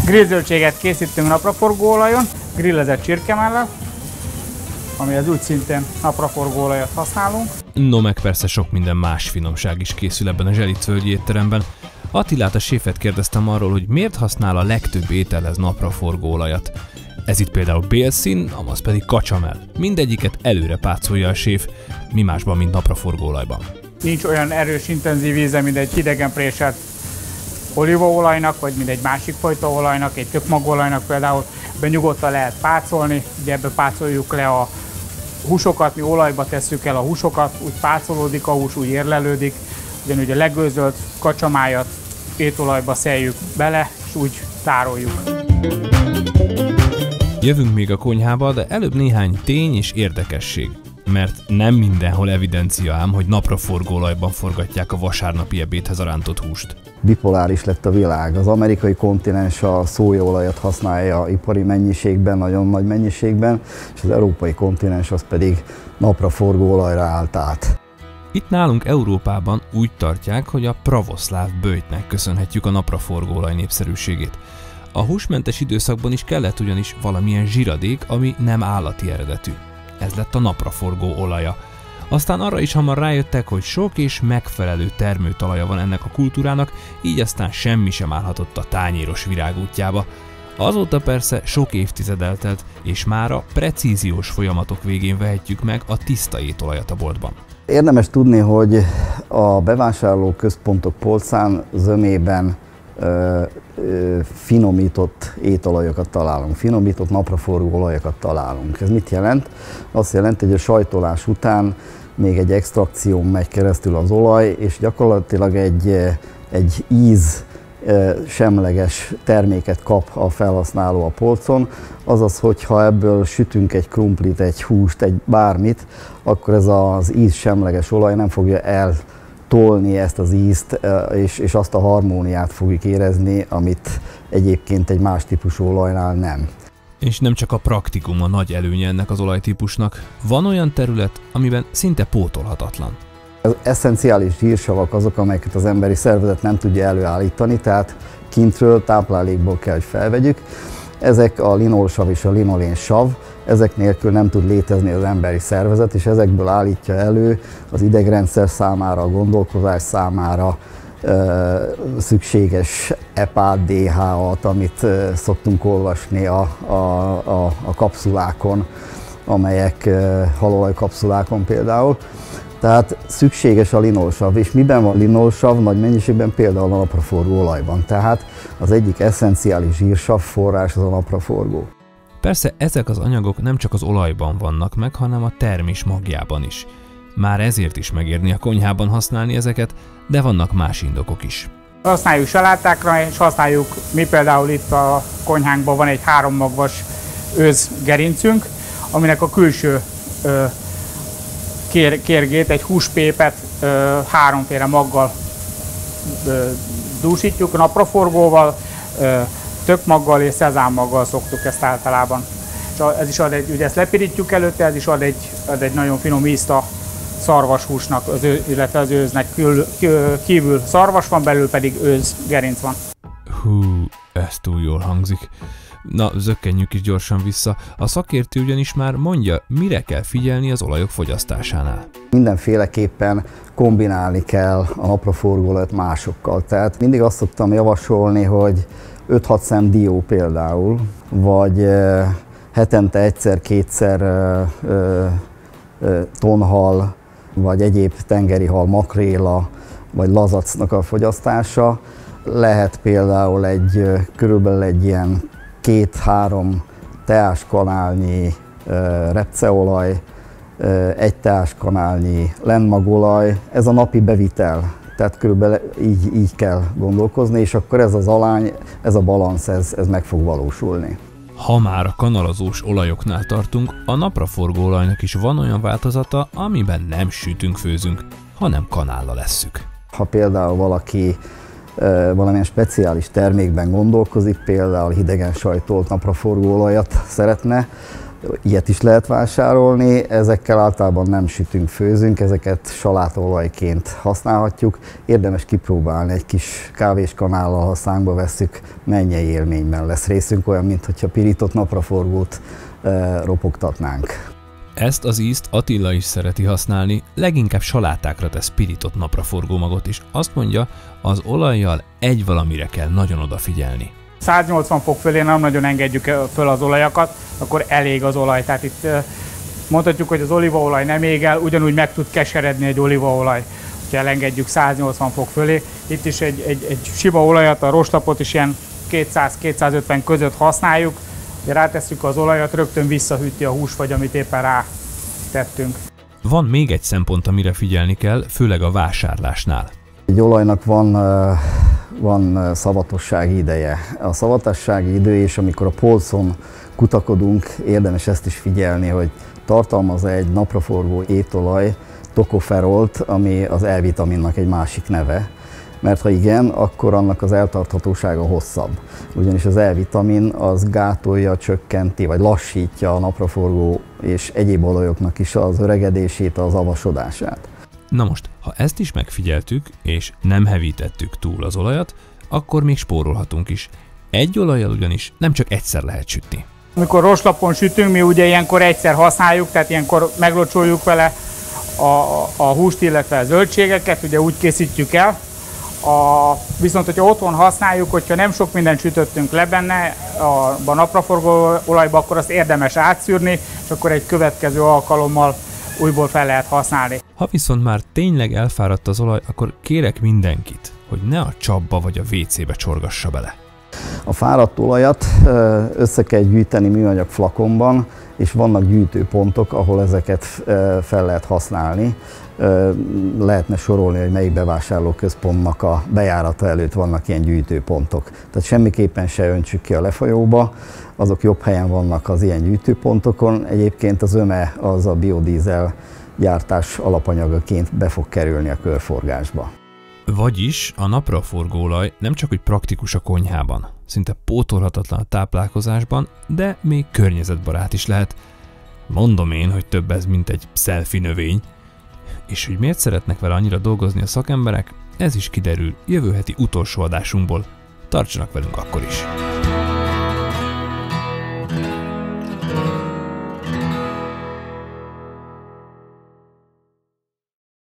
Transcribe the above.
Grillzöldséget készítünk napraforgó olajon, grillezett csirkemellel, amihez úgy szintén napraforgó olajat használunk. No, meg persze sok minden más finomság is készül ebben a Zselitz-völgyi étteremben. Attilát, a séfet kérdeztem arról, hogy miért használ a legtöbb ételhez napraforgó olajat. Ez itt például bélszín, amaz pedig kacsamell. Mindegyiket előre pácolja a séf, mi másban, mint napraforgó olajban. Nincs olyan erős, intenzív íze, mint egy hidegen préselt olívaolajnak, vagy mint egy másik fajta olajnak, egy tökmagolajnak például. Ebben nyugodtan lehet pácolni, ugye ebbe pácoljuk le a húsokat, mi olajba tesszük el a húsokat, úgy pácolódik a hús, úgy érlelődik. Ugyanúgy a legőzölt kacsamájat étolajba szeljük bele, és úgy tároljuk. Jövünk még a konyhába, de előbb néhány tény és érdekesség. Mert nem mindenhol evidencia ám, hogy napraforgóolajban forgatják a vasárnapi ebédhez a rántott húst. Bipoláris lett a világ. Az amerikai kontinens a szójaolajat használja ipari mennyiségben, nagyon nagy mennyiségben, és az európai kontinens az pedig napraforgóolajra állt át. Itt nálunk Európában úgy tartják, hogy a pravoszláv böjtnek köszönhetjük a napraforgóolaj népszerűségét. A húsmentes időszakban is kellett ugyanis valamilyen zsiradék, ami nem állati eredetű. Ez lett a napraforgó olaja. Aztán arra is hamar rájöttek, hogy sok és megfelelő termőtalaja van ennek a kultúrának, így aztán semmi sem állhatott a tányéros virág útjába. Azóta persze sok évtized eltelt, és mára precíziós folyamatok végén vehetjük meg a tiszta étolajat a boltban. Érdemes tudni, hogy a bevásárlóközpontok polcán zömében finomított étolajokat találunk, finomított napraforgó olajokat találunk. Ez mit jelent? Azt jelenti, hogy a sajtolás után még egy extrakción megy keresztül az olaj, és gyakorlatilag egy íz semleges terméket kap a felhasználó a polcon, azaz, hogyha ebből sütünk egy krumplit, egy húst, egy bármit, akkor ez az íz semleges olaj nem fogja eltolni ezt az ízt, és azt a harmóniát fogjuk érezni, amit egyébként egy más típusú olajnál nem. És nem csak a praktikum a nagy előnye ennek az olajtípusnak, van olyan terület, amiben szinte pótolhatatlan. Az eszenciális zsírsavak azok, amelyeket az emberi szervezet nem tudja előállítani, tehát kintről, táplálékból kell, hogy felvegyük. Ezek a linolsav és a linolénsav, ezek nélkül nem tud létezni az emberi szervezet, és ezekből állítja elő az idegrendszer számára, a gondolkozás számára szükséges EPA-t, DHA-t, amit szoktunk olvasni a kapszulákon, amelyek halolajkapszulákon például. Tehát szükséges a linolsav, és miben van linolsav? Nagy mennyiségben például a napraforgó olajban. Tehát az egyik eszenciális zsírsav forrás az a napraforgó. Persze ezek az anyagok nem csak az olajban vannak meg, hanem a termés magjában is. Már ezért is megérni a konyhában használni ezeket, de vannak más indokok is. Használjuk salátákra, és használjuk, mi például itt a konyhánkban van egy 3 magvas őzgerincünk, aminek a külső kérgét, egy húspépet 3 maggal dúsítjuk, napraforgóval, tökmaggal és szezámmaggal szoktuk ezt általában. És ez is ad egy, ugye ezt lepirítjuk előtte, ez is ad egy nagyon finom ízt a szarvashúsnak, illetve az őznek. Kívül szarvas van, belül pedig őzgerinc van. Hú, ez túl jól hangzik. Na, zökkenjük is gyorsan vissza. A szakértő ugyanis már mondja, mire kell figyelni az olajok fogyasztásánál. Mindenféleképpen kombinálni kell a napraforgóolajat másokkal. Tehát mindig azt szoktam javasolni, hogy 5-6 szem dió például, vagy hetente egyszer-kétszer tonhal, vagy egyéb tengeri hal, makréla, vagy lazacnak a fogyasztása. Lehet például körülbelül egy ilyen 2-3 teáskanálnyi repceolaj, 1 teáskanálnyi lenmagolaj. Ez a napi bevitel. Tehát körülbelül így kell gondolkozni, és akkor ez az alány, ez a balansz, ez meg fog valósulni. Ha már a kanalazós olajoknál tartunk, a napraforgó olajnak is van olyan változata, amiben nem sütünk, főzünk, hanem kanállal lesszük. Ha például valaki valamilyen speciális termékben gondolkozik, például hidegen sajtolt napraforgóolajat szeretne, ilyet is lehet vásárolni, ezekkel általában nem sütünk, főzünk, ezeket salátaolajként használhatjuk. Érdemes kipróbálni, egy kis kávéskanállal, ha szánkba vesszük, mennyei élményben lesz részünk, olyan, mintha pirított napraforgót ropogtatnánk. Ezt az ízt Attila is szereti használni, leginkább salátákra tesz pirított napraforgómagot, és azt mondja, az olajjal egy valamire kell nagyon odafigyelni. 180 fok fölé nem nagyon engedjük föl az olajakat, akkor elég az olaj. Tehát itt mondhatjuk, hogy az olívaolaj nem ég el, ugyanúgy meg tud keseredni egy olívaolaj, ha elengedjük 180 fok fölé. Itt is egy sima olajat, a roslapot is ilyen 200-250 között használjuk, de rátesszük az olajat, rögtön visszahűti a húsfagy, amit éppen rátettünk. Van még egy szempont, amire figyelni kell, főleg a vásárlásnál. Egy olajnak van szavatossági ideje. A szavatossági idő, és amikor a polcon kutakodunk, érdemes ezt is figyelni, hogy tartalmaz egy napraforgó étolaj tokoferolt, ami az E-vitaminnak egy másik neve. Mert ha igen, akkor annak az eltarthatósága hosszabb. Ugyanis az E-vitamin az gátolja, csökkenti vagy lassítja a napraforgó és egyéb olajoknak is az öregedését, az avasodását. Na most, ha ezt is megfigyeltük, és nem hevítettük túl az olajat, akkor még spórolhatunk is. Egy olajjal ugyanis nem csak egyszer lehet sütni. Amikor roslapon sütünk, mi ugye ilyenkor egyszer használjuk, tehát ilyenkor meglocsoljuk vele a húst, illetve a zöldségeket, ugye úgy készítjük el. Viszont, hogyha otthon használjuk, hogyha nem sok mindent sütöttünk le benne, a napraforgó olajba, akkor azt érdemes átszűrni, és akkor egy következő alkalommal újból fel lehet használni. Ha viszont már tényleg elfáradt az olaj, akkor kérek mindenkit, hogy ne a csapba vagy a WC-be csorgassa bele. A fáradt olajat össze kell gyűjteni műanyag flakonban, és vannak gyűjtőpontok, ahol ezeket fel lehet használni. Lehetne sorolni, hogy melyik bevásárlóközpontnak a bejárata előtt vannak ilyen gyűjtőpontok. Tehát semmiképpen se öntsük ki a lefolyóba, azok jobb helyen vannak az ilyen gyűjtőpontokon. Egyébként az öme az a biodízel gyártás alapanyagaként be fog kerülni a körforgásba. Vagyis a napraforgóolaj nem csak hogy praktikus a konyhában, szinte pótolhatatlan a táplálkozásban, de még környezetbarát is lehet. Mondom én, hogy több ez, mint egy selfie növény. És hogy miért szeretnek vele annyira dolgozni a szakemberek, ez is kiderül jövő heti utolsó adásunkból. Tartsanak velünk akkor is!